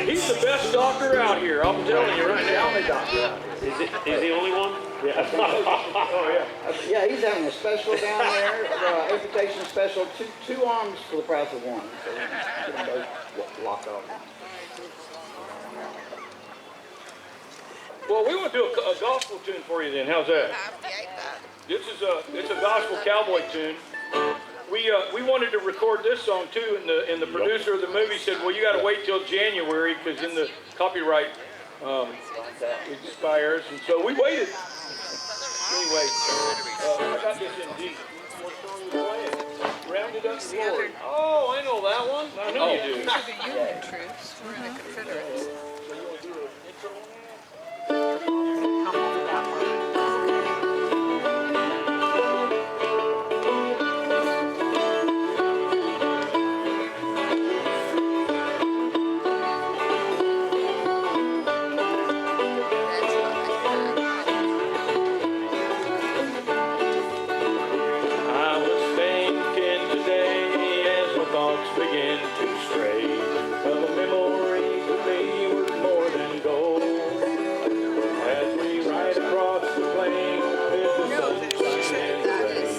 He's the best doctor out here. I'm telling you right now. The only doctor out here. Is he the only one? Yeah. Oh yeah. Yeah, he's having a special down there, amputation special, two arms for the price of one. So we can get them both locked off. Well, we want to do a gospel tune for you then. How's that? It's a gospel cowboy tune. We wanted to record this song too, and the producer of the movie said, well, you got to wait till January because then the copyright expires, and so we waited. Anyway, I got this in D. What song are you playing? Rounded Up in Glory. Oh, I know that one. I know you do. These are the Union troops. We're in the Confederates. So you want to do an intro on that? Begin to stray of a memory to me worth more than gold. As we ride across the plain with the sunshine and rain,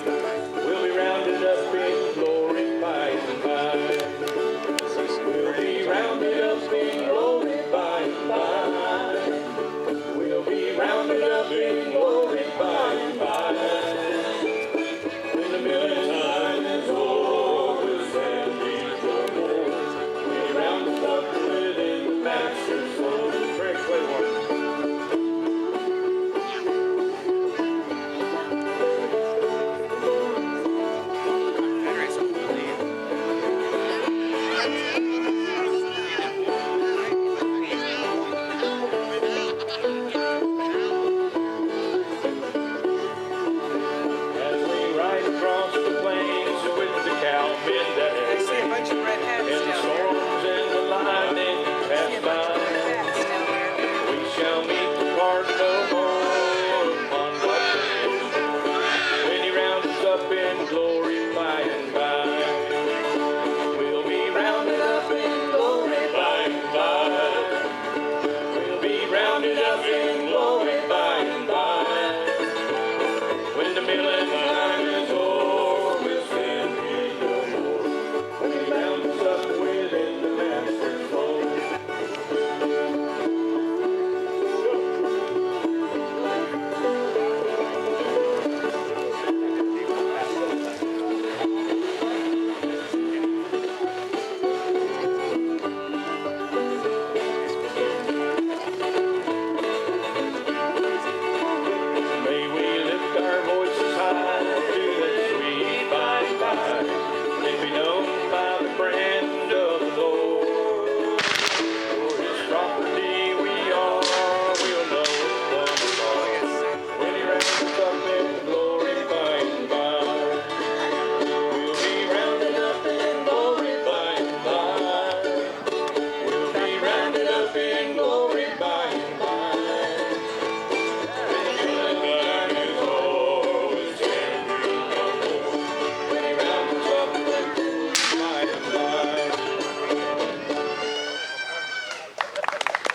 we'll be rounded up in glory by and by. We'll be rounded up in glory by and by. We'll be rounded up in glory by and by. When the milling time is over,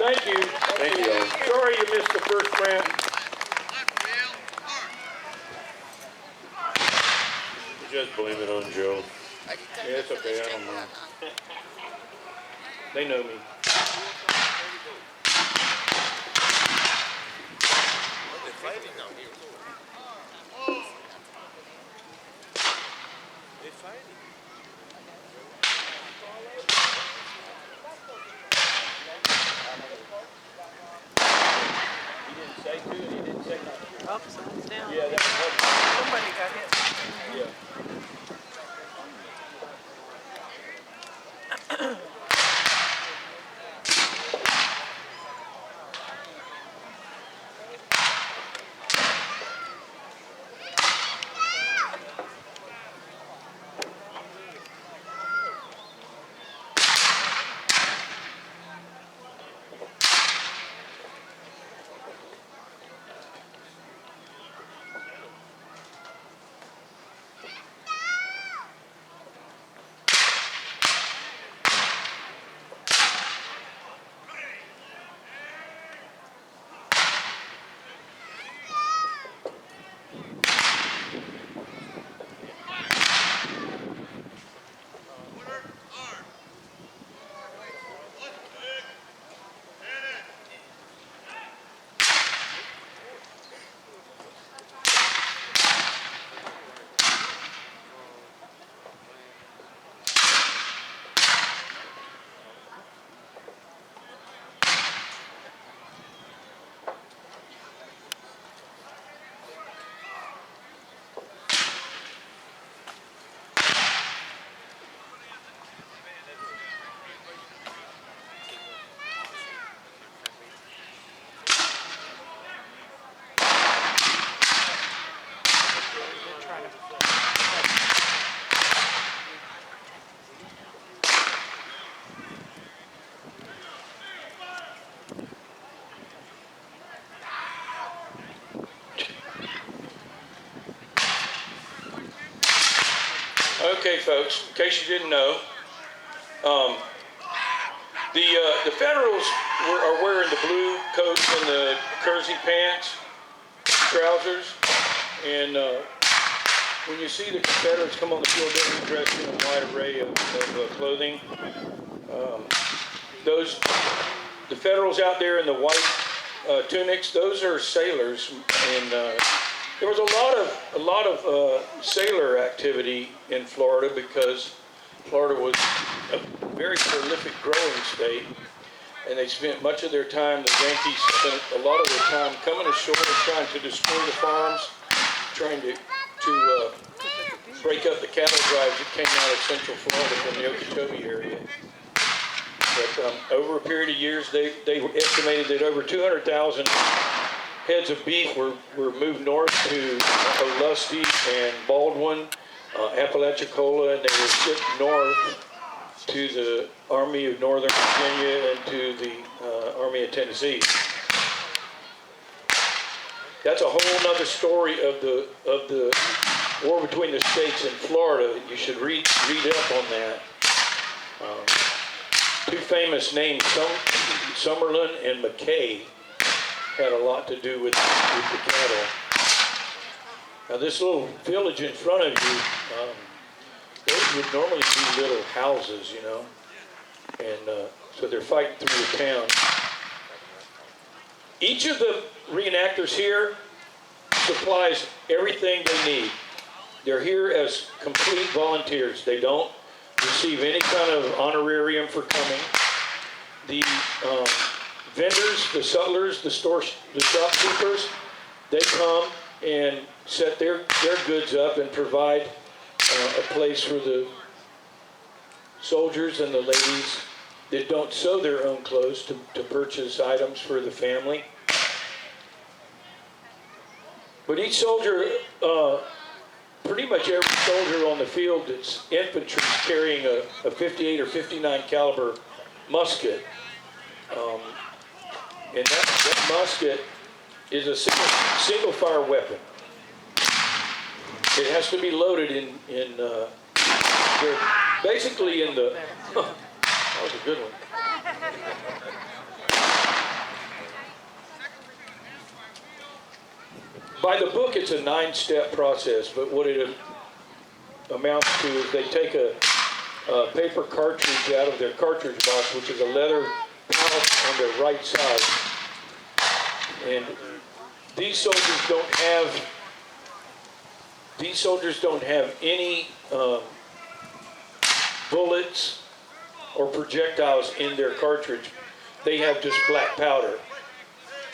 Thank you. Thank you. Sorry you missed the first round. Just blame it on Joe. Yeah, it's okay. I don't mind. They know me. They're fighting now. They're fighting. He didn't say to it. He didn't say nothing. Oh, someone's down. Yeah, that's Somebody got hit. yeah. Okay, folks, in case you didn't know, the Federals are wearing the blue coats and the kersey pants, trousers, and when you see the Confederates come on the field, they're dressed in a wide array of clothing. The Federals out there in the white tunics, those are sailors, and there was a lot of sailor activity in Florida because Florida was a very prolific growing state, and they spent much of their time, the Yankees spent a lot of their time coming ashore and trying to destroy the farms, trying to break up the cattle drives that came out of central Florida from the Okeechobee area. But over a period of years, they estimated that over 200,000 heads of beef were moved north to Olustee and Baldwin, Apalachicola, and they were shipped north to the Army of Northern Virginia and to the Army of Tennessee. That's a whole other story of the war between the states in Florida. You should read up on that. Two famous names, Summerlin and McKay, had a lot to do with the cattle. Now this little village in front of you, those would normally be little houses, you know, and so they're fighting through the town. Each of the reenactors here supplies everything they need. They're here as complete volunteers. They don't receive any kind of honorarium for coming. The vendors, the sutlers, the shopkeepers, they come and set their goods up and provide a place for the soldiers and the ladies that don't sew their own clothes to purchase items for the family. But each soldier, pretty much every soldier on the field that's infantry is carrying a 58 or 59 caliber musket. And that musket is a single fire weapon. It has to be loaded they're basically in the, that was a good one. By the book, it's a 9-step process, but what it amounts to is they take a paper cartridge out of their cartridge box, which is a leather pouch on their right side. And these soldiers don't have any bullets or projectiles in their cartridge. They have just black powder.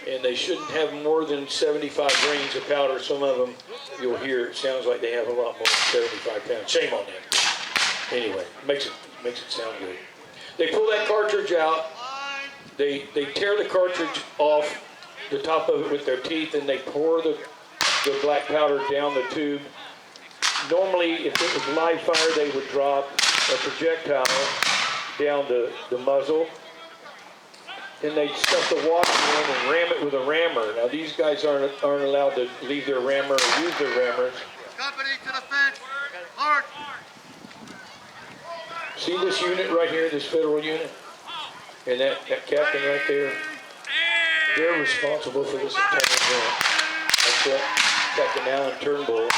And they shouldn't have more than 75 grains of powder. Some of them, you'll hear, it sounds like they have a lot more than 75 pounds. Shame on them. Anyway, makes it sound good. They pull that cartridge out. They tear the cartridge off the top of it with their teeth, and they pour the black powder down the tube. Normally, if it was live fire, they would drop a projectile down the muzzle. And they'd stuff the water in and ram it with a rammer. Now these guys aren't allowed to leave their rammer or use their rammers. Company to the fence. March. See this unit right here, this federal unit? And that captain right there? They're responsible for this entire event. That's what Captain Alan Turnbull.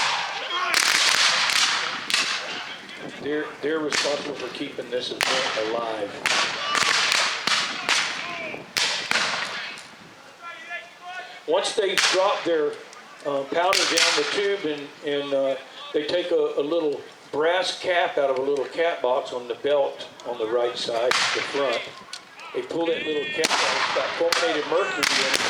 They're responsible for keeping this event alive. Once they drop their powder down the tube and they take a little brass cap out of a little cap box on the belt on the right side, the front. They pull that little cap out, it's got fulminated mercury in it.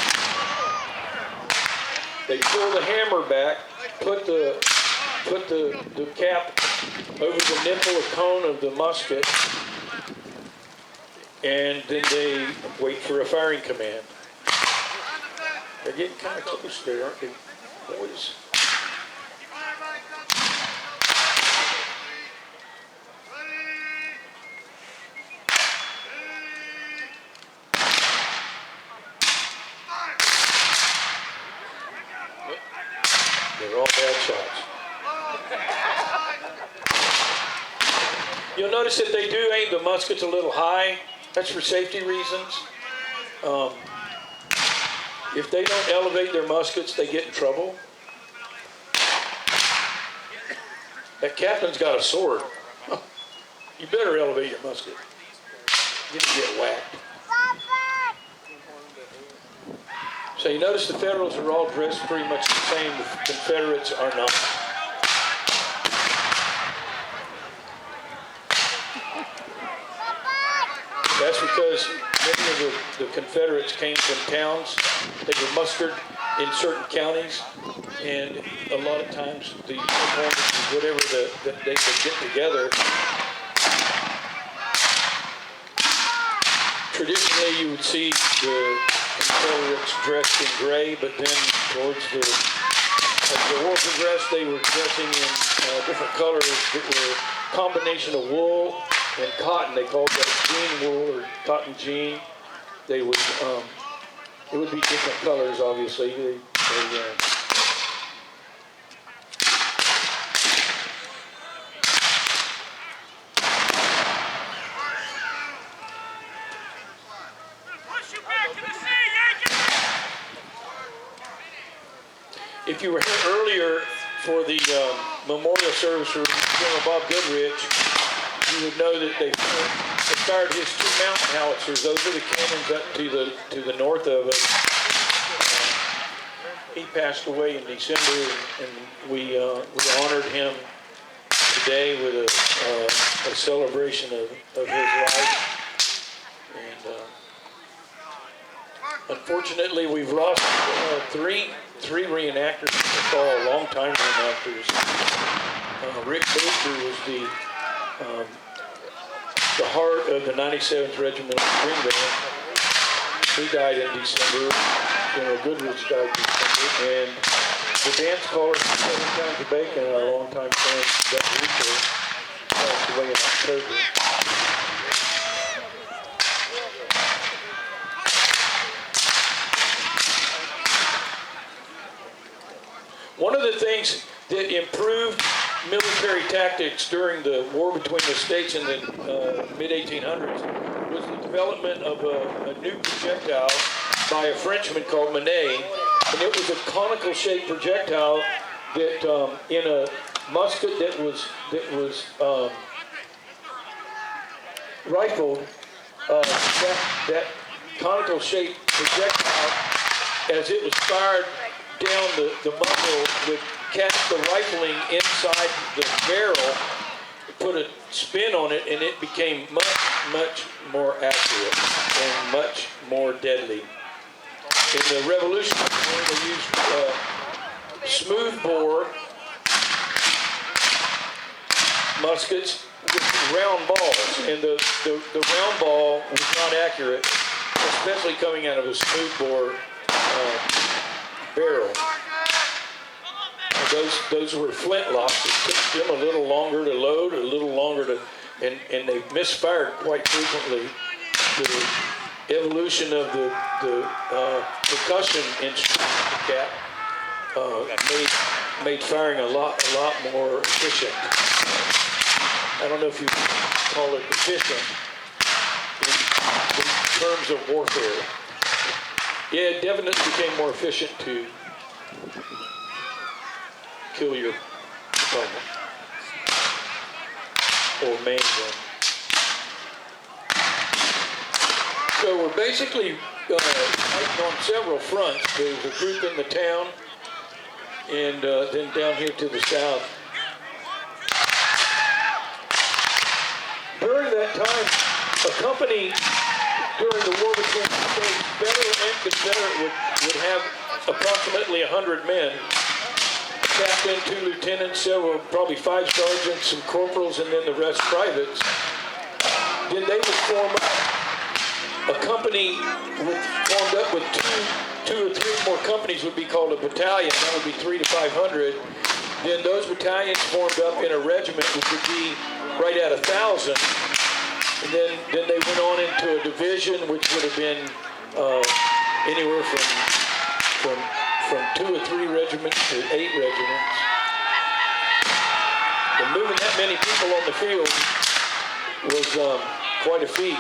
They pull the hammer back, put the cap over the nipple or cone of the musket, and then they wait for a firing command. They're getting kind of close there, aren't they, boys? They're all bad shots. You'll notice that they do aim the muskets a little high. That's for safety reasons. If they don't elevate their muskets, they get in trouble. That captain's got a sword. You better elevate your musket. You're gonna get whacked. So you notice the Federals are all dressed pretty much the same. The Confederates are not. That's because many of the Confederates came from towns. They were mustered in certain counties, and a lot of times the uniforms, whatever that they could get together. Traditionally, you would see the Confederates dressed in gray, but then towards as the war progressed, they were dressing in different colors that were a combination of wool and cotton. They called that jean wool or cotton jean. They would, it would be different colors, obviously. If you were here earlier for the memorial service for General Bob Goodrich, you would know that they fired his 2 mountain howitzers. Those are the cannons up to the north of us. He passed away in December, and we honored him today with a celebration of his life. And unfortunately, we've lost three reenactors in the fall, long-time reenactors. Rick Baker was the heart of the 97th Regiment String Band. He died in December. General Goodrich died in December. And the dance caller from 7 Pounds of Bacon, our longtime friend, Doug Rico, passed away in October. One of the things that improved military tactics during the war between the states in the mid-1800s was the development of a new projectile by a Frenchman called Manet. And it was a conical-shaped projectile that in a musket that was rifled, that conical-shaped projectile, as it was fired down the muzzle, would catch the rifling inside the barrel, put a spin on it, and it became much more accurate and much more deadly. In the Revolutionary War, they used smooth bore muskets with round balls, and the round ball was not accurate, especially coming out of a smooth bore barrel. Those were flintlocks. It took them a little longer to load, a little longer to, and they misfired quite frequently. The evolution of the percussion instrument, the cap, made firing a lot more efficient. I don't know if you call it efficient in terms of warfare. Yeah, it definitely became more efficient to kill your opponent or maim them. So we're basically fighting on several fronts. There's a group in the town, and then down here to the south. During that time, a company during the war between the states, Federal and Confederate, would have approximately 100 men. A captain, 2 lieutenants, several, probably 5 sergeants, some corporals, and then the rest privates. Then they would form up. A company formed up with two or three more companies would be called a battalion. That would be 300 to 500. Then those battalions formed up in a regiment, which would be right at 1,000. And then they went on into a division, which would have been anywhere from 2 or 3 regiments to 8 regiments. And moving that many people on the field was quite a feat.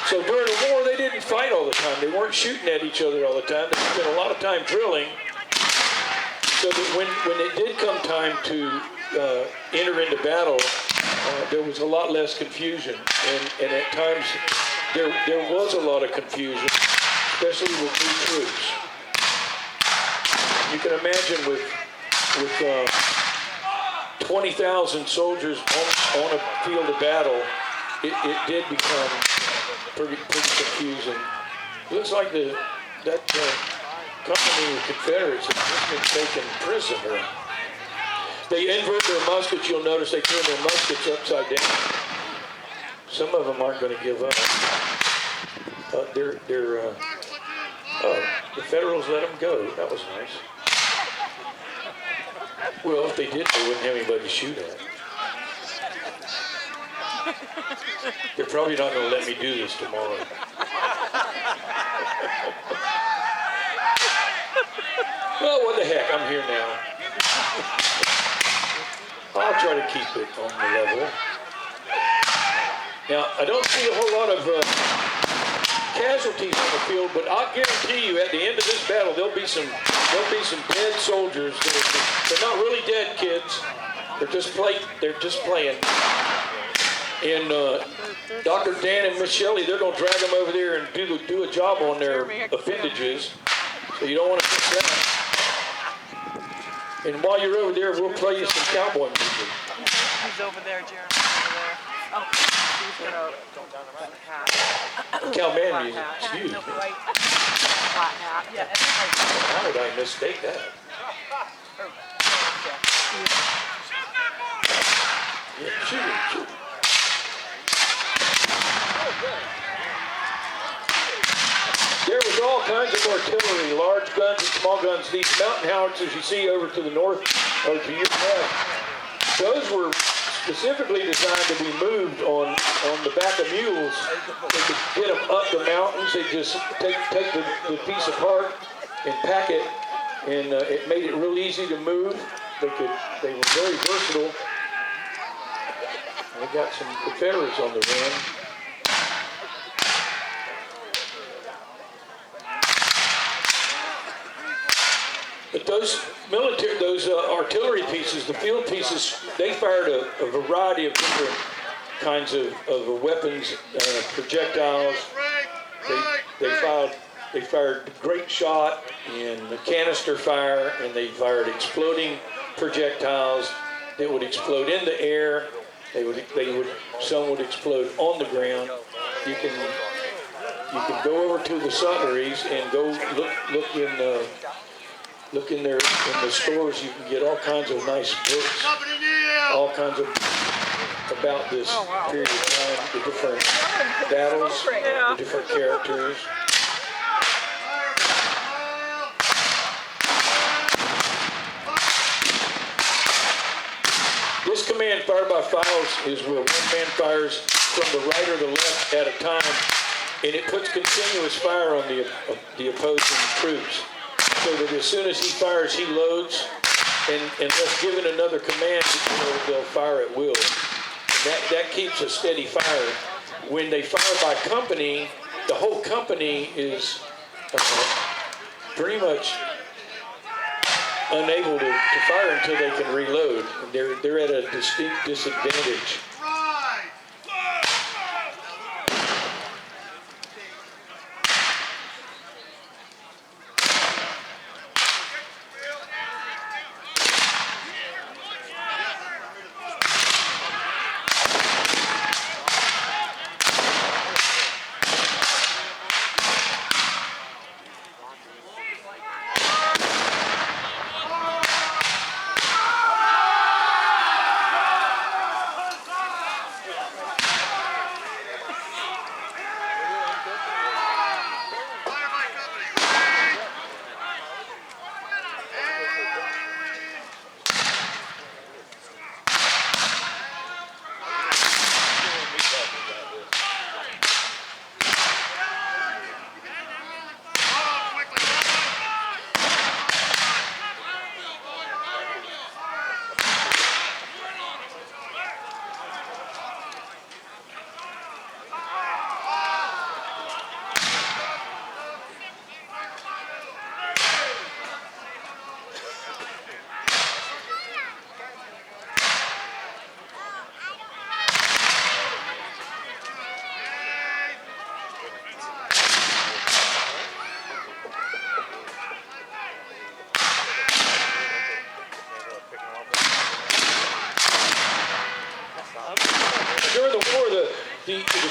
So during the war, they didn't fight all the time. They weren't shooting at each other all the time. They spent a lot of time drilling. So that when it did come time to enter into battle, there was a lot less confusion. And at times, there was a lot of confusion, especially with new troops. You can imagine with 20,000 soldiers on a field of battle, it did become pretty confusing. Looks like that company of Confederates has just been taken prisoner. They invert their muskets. You'll notice they turn their muskets upside down. Some of them aren't going to give up. The Federals let them go. That was nice. Well, if they did, they wouldn't have anybody to shoot at. They're probably not going to let me do this tomorrow. Well, what the heck? I'm here now. I'll try to keep it on the level. Now, I don't see a whole lot of casualties on the field, but I'll guarantee you, at the end of this battle, there'll be some dead soldiers. They're not really dead, kids. They're just playing. And Dr. Dan and Miss Shelley, they're going to drag them over there and do a job on their appendages. So you don't want to miss that. And while you're over there, we'll play you some cowboy music. He's over there, Jeremy. Over there. Oh, he's gonna go down the right hat. Cowman Flat music, hat. excuse me. No, right. Flat hat. Yeah, it's like, How did I mistake that? Yeah, shoot him. There was all kinds of artillery, large guns and small guns. These mountain howitzers you see over to the north or to your left, those were specifically designed to be moved on the back of mules. They could get them up the mountains. They just take the piece apart and pack it, and it made it real easy to move. They were very versatile. They got some Confederates on the run. But those artillery pieces, the field pieces, they fired a variety of different kinds of weapons, projectiles. They fired grape shot and canister fire, and they fired exploding projectiles that would explode in the air. Some would explode on the ground. You can go over to the sutleries and go look in the stores. You can get all kinds of nice books, all kinds of about this period of time, the different battles, the different characters. This command, fire by files, is where one man fires from the right or the left at a time, and it puts continuous fire on the opposing troops. So that as soon as he fires, he loads, and unless given another command, they'll fire at will. And that keeps a steady fire. When they fire by company, the whole company is pretty much unable to fire until they can reload. And they're at a distinct disadvantage.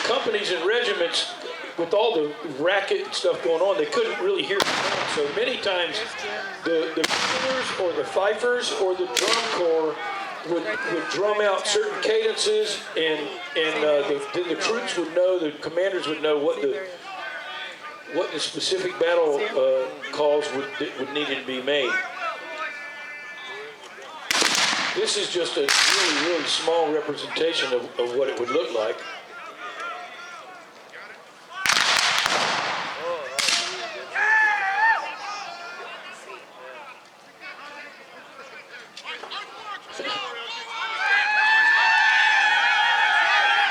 companies and regiments, with all the racket and stuff going on, they couldn't really hear the band. So many times the bugles or the fifers or the drum corps would drum out certain cadences, and the troops would know, the commanders would know what the specific battle calls would need to be made. This is just a really, really small representation of what it would look like.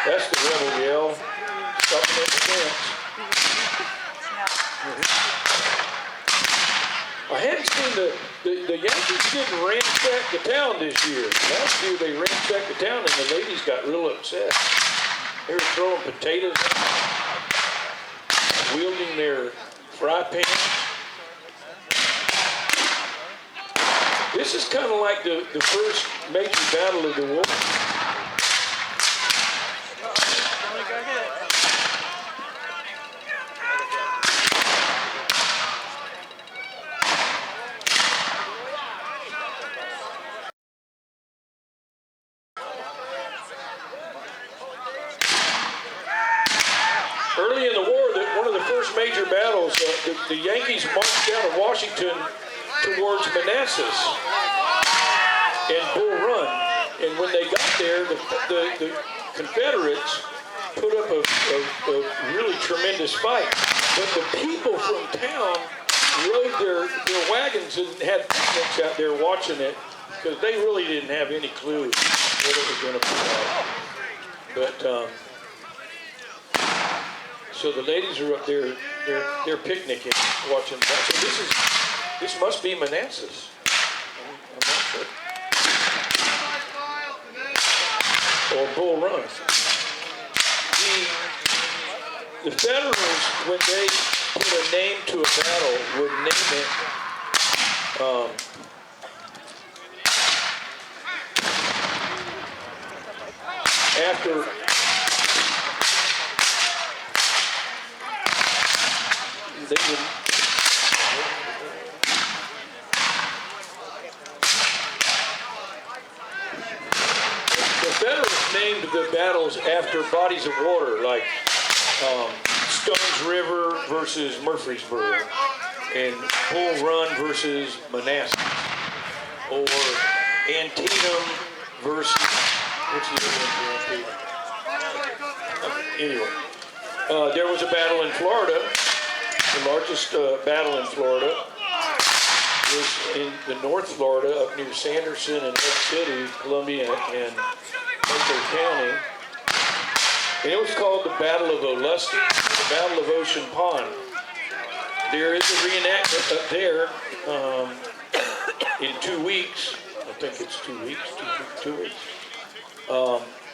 That's the rebel yell, stopping at the fence. I hadn't seen the Yankees didn't ransack the town this year. Last year they ransacked the town and the ladies got real upset. They were throwing potatoes, wielding their fry pans. This is kind of like the first major battle of the war. Early in the war, one of the first major battles, the Yankees marched out of Washington towards Manassas and Bull Run. And when they got there, the Confederates put up a really tremendous fight. But the people from town rode their wagons and had picnics out there watching it, because they really didn't have any clue what it was going to be like. But so the ladies are up there, they're picnicking, watching that. So this must be Manassas. I'm not sure. Or Bull Run. The Federals, when they put a name to a battle, would name it after they would. The Federals named the battles after bodies of water, like Stones River versus Murfreesboro, and Bull Run versus Manassas, or Antietam versus, what's the other one? Anyway, there was a battle in Florida. The largest battle in Florida was in the North Florida, up near Sanderson and Lake City, Columbia, and Mason County. And it was called the Battle of Olustee, the Battle of Ocean Pond. There is a reenactment up there in 2 weeks. I think it's 2 weeks, 2 weeks.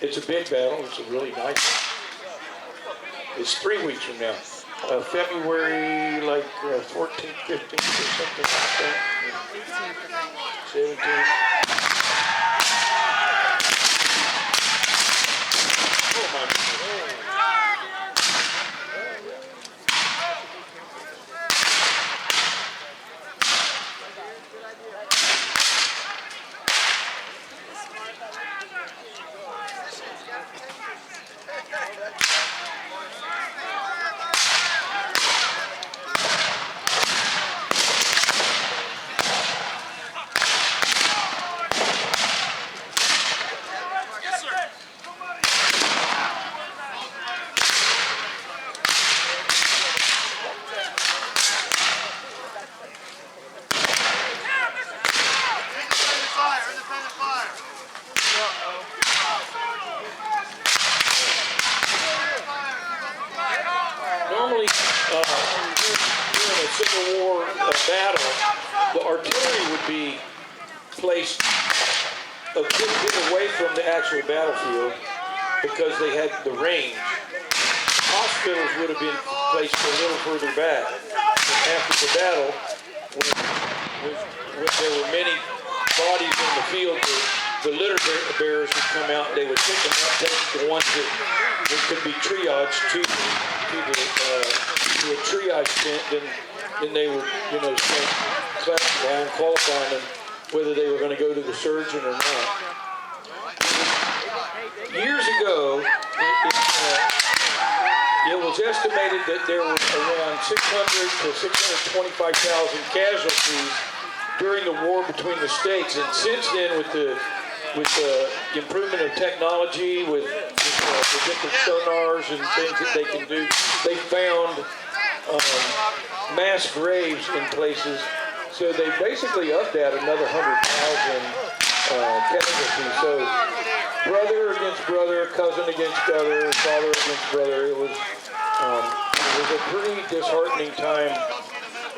It's a big battle. It's a really nice one. It's 3 weeks from now. February, like 14th, 15th, or something like that. 17th. Oh my goodness. Normally, during a Civil War battle, the artillery would be placed a good bit away from the actual battlefield because they had the range. Hospitals would have been placed a little further back. And after the battle, when there were many bodies in the field the litter bearers would come out, they would pick them up, take the ones that could be triaged to a triage tent, then they would, start classifying, qualifying them, whether they were going to go to the surgeon or not. Years ago, it was estimated that there were around 600 to 625,000 casualties during the war between the states, and since then, with the improvement of technology, with the different sonars and things that they can do, they found mass graves in places. So they basically upped that another 100,000 casualties. So brother against brother, cousin against brother, father against brother. It was a pretty disheartening time,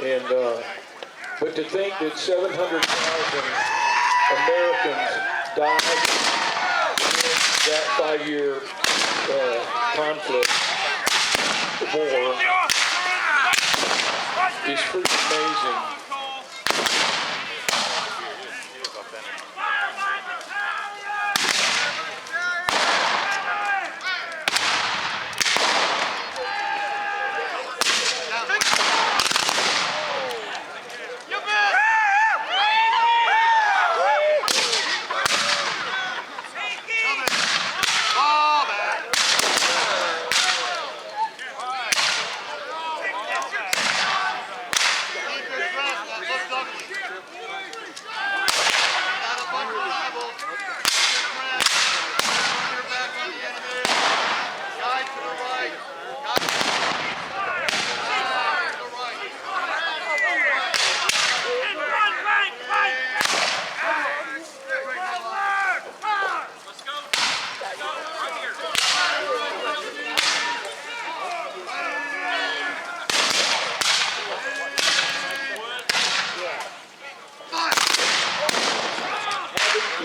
and but to think that 700,000 Americans died in that 5-year conflict war is pretty amazing.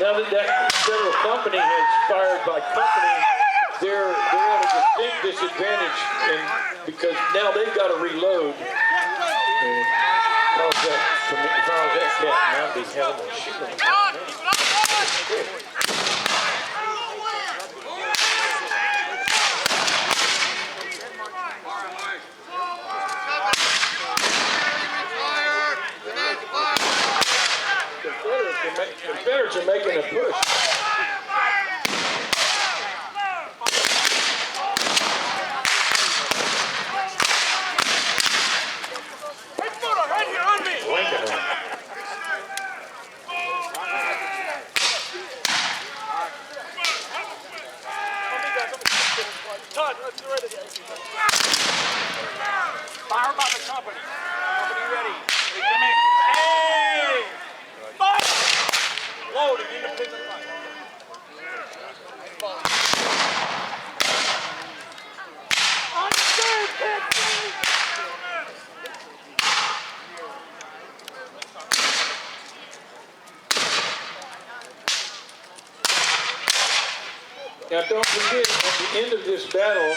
Now that federal company has fired by company, they're at a distinct disadvantage, and because now they've got to reload. And if I was that captain, I'd be having a shooting. Confederates are making a push. Fire by the company. Company ready. Come in. Hey! Fire! Load and independent fire. Now don't forget, at the end of this battle,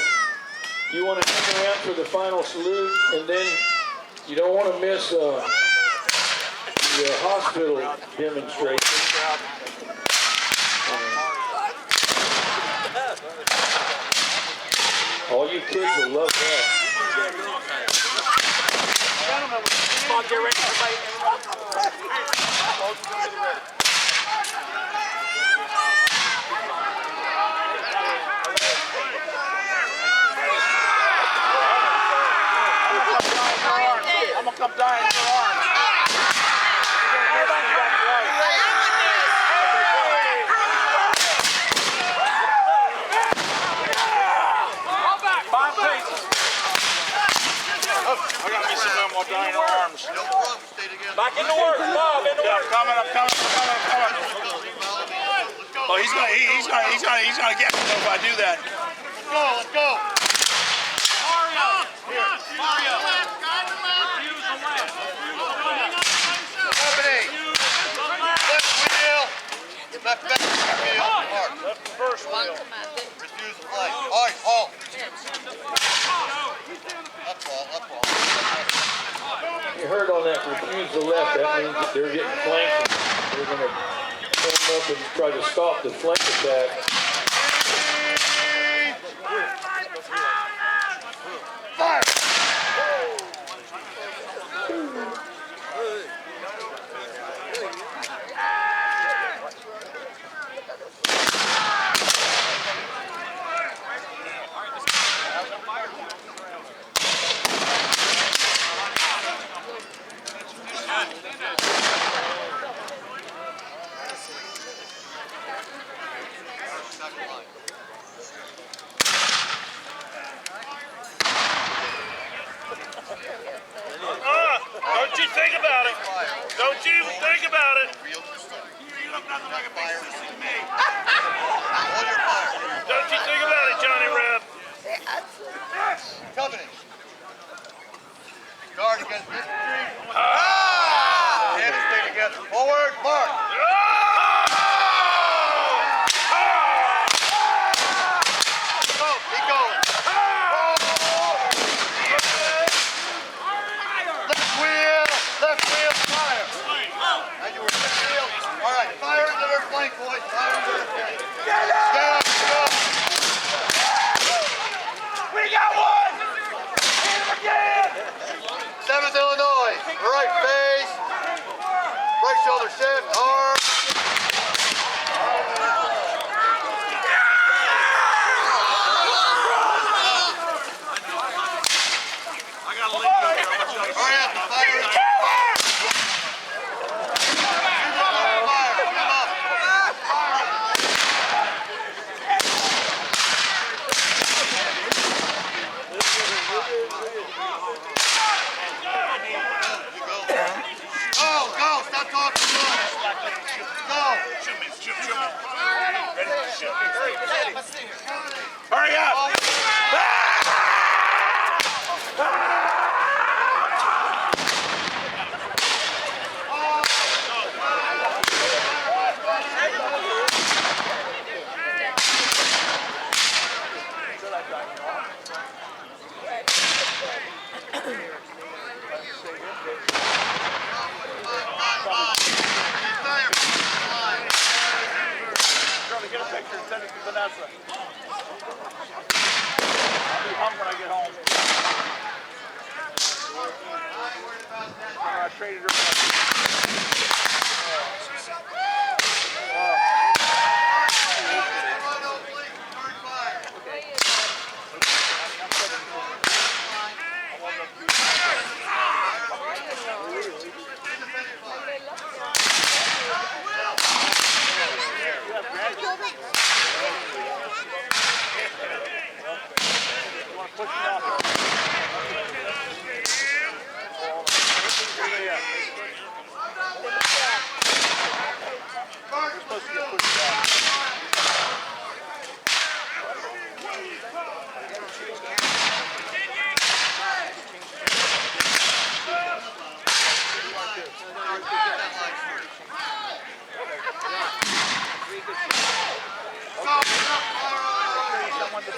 you want to hang around for the final salute, and then you don't want to miss the hospital demonstration. All you kids will love that. Come on, get ready, everybody. I'm gonna come die in your arms. Everybody back right. 5 paces. I got me some of them while dying in your arms. Back into work, Bob, into work. I'm coming. Oh, he's gonna get me though if I do that. Let's go. Mario. Refuse the left. Company. Left wheel. Left back wheel. Mark. Left first wheel. Refuse the flag. All right, halt. That's all. You heard on that refuse the left, that means that they're getting flanked. They're going to form up and try to stop the flank attack. Fire! Don't you think about it. Don't you even think about it. Hold your fire. Don't you think about it, Johnny Reb. Company. Guard against infantry. Hands stay together. Forward, march. Go, keep going. Left wheel, fire. And you were left wheel. All right, fire into their flank, boys. Fire into their flank. Get up, go. We got one! Hit him again! 7th Illinois, right face, right shoulder shift, arm. I got a link up here. Hurry up, fire. Fire, come up. Go, stop talking to us. Go. Shoot me. Ready to shoot. Hurry up! Charlie, get a picture and send it to Vanessa. I'll be home when I get home. I traded her. Push me off. You're supposed to get pushed off. Someone to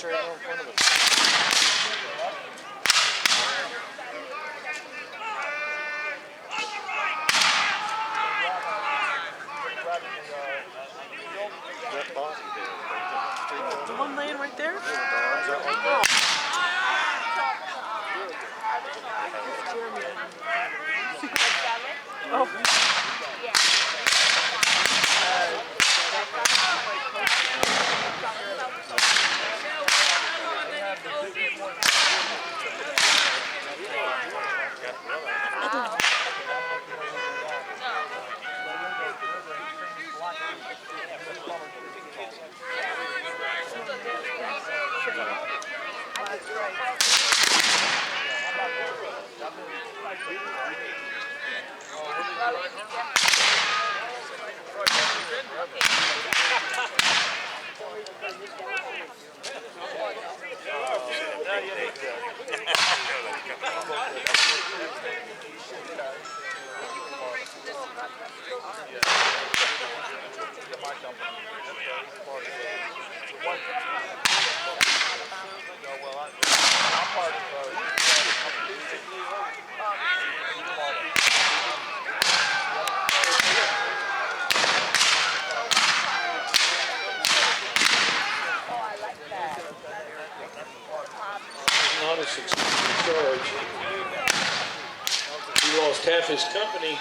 straight in front of us. The one laying right there? Oh. Not a successful charge. He lost half his company.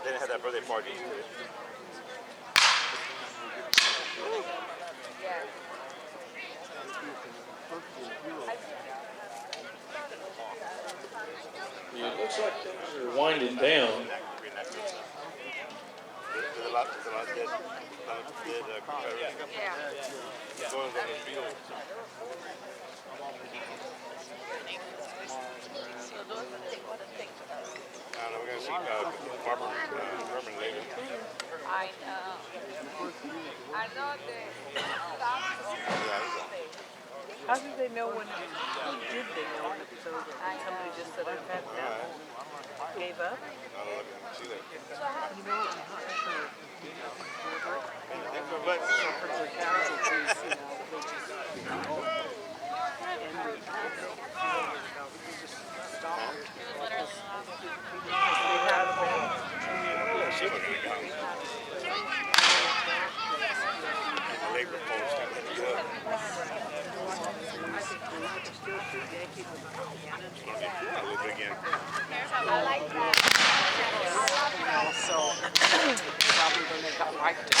They didn't have that birthday party. Yeah, it looks like things are winding down. There's a lot dead Confederates. Going on the field. I don't know, we're going to see Farmer later. I know. I know How did they know when? Who did they know when it was over? Somebody just said I've had enough. Gave up. I don't know if you can see that. You know what? I'm not sure. But For casualties, you know, they just labor folks got to be up. Again. I like that. so probably when they got wiped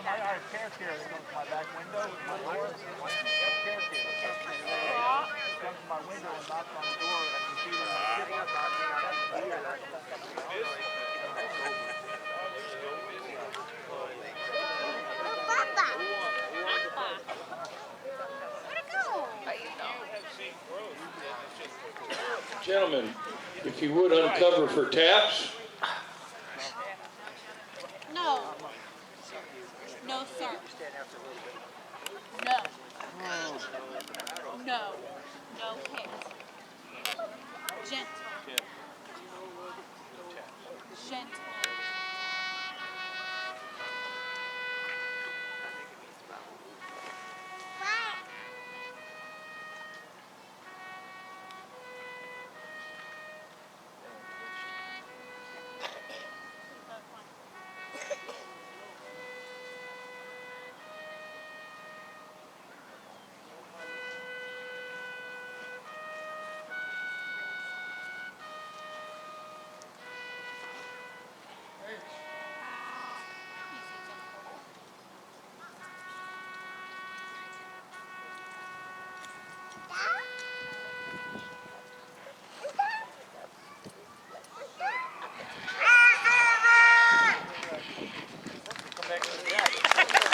I have carrots here that comes to my back window with my door. I have carrots here that comes to my window and knocks on the door. I can see them sitting up out Gentlemen, if you would uncover for taps. No. No. No hit. Gentle. Gentle.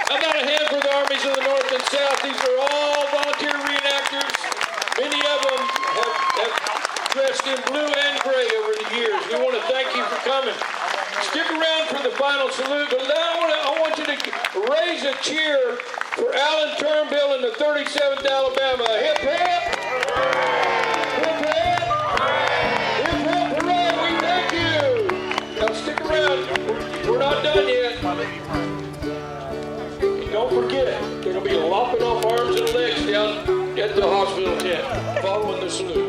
How about a hand for the armies of the North and South? These are all volunteer reenactors. Many of them have dressed in blue and gray over the years. We want to thank you for coming. Stick around for the final salute, but now I want you to raise a cheer for Alan Turnbull and the 37th Alabama. Hip hip! Hip hip! Hip hip hooray! We thank you! Now stick around. We're not done yet. Don't forget, they're going to be lopping off arms and legs down at the hospital tent following the salute.